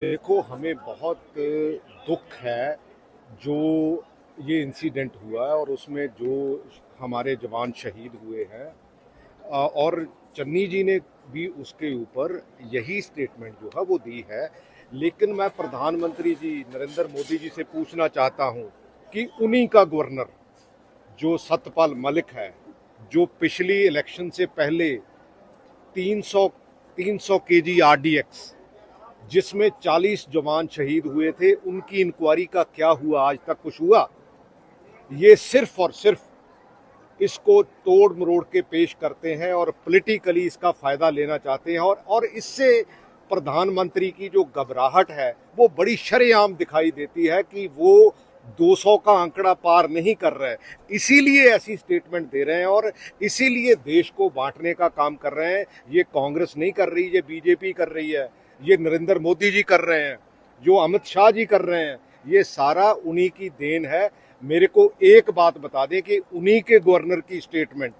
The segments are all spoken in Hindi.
देखो, हमें बहुत दुख है जो ये इंसिडेंट हुआ है और उसमें जो हमारे जवान शहीद हुए हैं। और चन्नी जी ने भी उसके ऊपर यही स्टेटमेंट जो है वो दी है। लेकिन मैं प्रधानमंत्री जी नरेंद्र मोदी जी से पूछना चाहता हूं कि उन्हीं का गवर्नर जो सत्यपाल मलिक है, जो पिछली इलेक्शन से पहले 300 केजी आरडीएक्स जिसमें 40 जवान शहीद हुए थे, उनकी इंक्वायरी का क्या हुआ? आज तक कुछ हुआ? ये सिर्फ और सिर्फ इसको तोड़ मरोड़ के पेश करते हैं और पॉलिटिकली इसका फायदा लेना चाहते हैं। और इससे प्रधानमंत्री की जो घबराहट है वो बड़ी शरेआम दिखाई देती है कि वो 200 का आंकड़ा पार नहीं कर रहे, इसीलिए ऐसी स्टेटमेंट दे रहे हैं और इसीलिए देश को बांटने का काम कर रहे हैं। ये कांग्रेस नहीं कर रही, ये बीजेपी कर रही है, ये नरेंद्र मोदी जी कर रहे हैं, जो अमित शाह जी कर रहे हैं, ये सारा उन्हीं की देन है। मेरे को एक बात बता दें कि उन्हीं के गवर्नर की स्टेटमेंट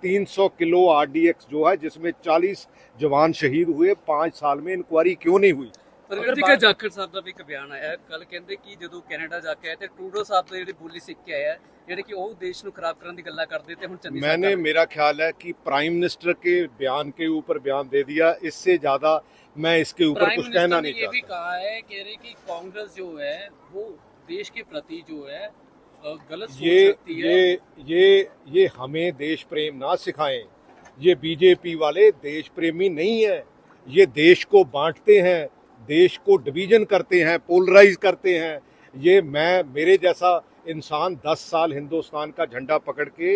300 किलो आरडीएक्स जो है जिसमें 40 जवान शहीद हुए, 5 साल में इंक्वायरी क्यों नहीं हुई? ਪ੍ਰਗਟ ਜਾਖੜ ਸਾਹਿਬ ਦਾ ਵੀ ਇੱਕ ਬਿਆਨ ਆਇਆ ਕੱਲ, ਕਹਿੰਦੇ ਕਿ ਜਦੋਂ ਕੈਨੇਡਾ ਜਾ ਕੇ ਆਏ ਤੇ ਟਰੂਡੋ ਸਾਹਿਬ ਦੇ ਜਿਹੜੀ ਬੋਲੀ ਸਿੱਖ ਕੇ ਆਇਆ, ਜਿਹੜੇ ਕਿ ਉਹ ਦੇਸ਼ ਨੂੰ ਖਰਾਬ ਕਰਨ ਦੀ ਗੱਲਾਂ ਕਰਦੇ ਤੇ ਹੁਣ ਚੰਨੀ मैंने मेरा ख्याल है कि प्राइम मिनिस्टर के बयान के ऊपर बयान दे दिया, इससे ज्यादा मैं इसके ऊपर कुछ कहना नहीं ये भी चाहता। कहा है, कह रहे कि कांग्रेस जो है वो देश के प्रति जो है गलत सोच ये रखती है। ये हमें देश प्रेम ना सिखाएं। ये बीजेपी वाले देश प्रेमी नहीं है, ये देश को बांटते हैं, देश को डिवीजन करते हैं, पोलराइज करते हैं। ये मेरे जैसा इंसान 10 साल हिंदुस्तान का झंडा पकड़ के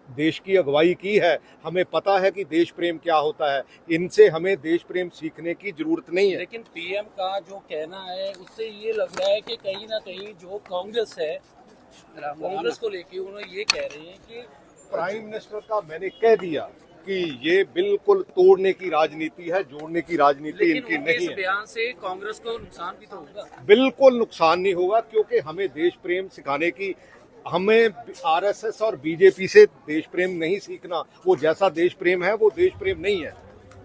देश की अगुवाई की है, हमें पता है कि देश प्रेम क्या होता है। इनसे हमें देश प्रेम सीखने की जरूरत नहीं है। लेकिन पीएम का जो कहना है उससे ये लग रहा है कि कहीं ना कहीं जो कांग्रेस है, कांग्रेस को लेके उन्होंने ये कह रहे हैं कि प्राइम मिनिस्टर का मैंने कह दिया कि ये बिल्कुल तोड़ने की राजनीति है, जोड़ने की राजनीति इनकी नहीं है। इस बयान से कांग्रेस को नुकसान भी तो होगा। बिल्कुल नुकसान नहीं होगा, क्योंकि हमें देश प्रेम सिखाने की, हमें आरएसएस और बीजेपी से देश प्रेम नहीं सीखना। वो जैसा देश प्रेम है वो देश प्रेम नहीं है।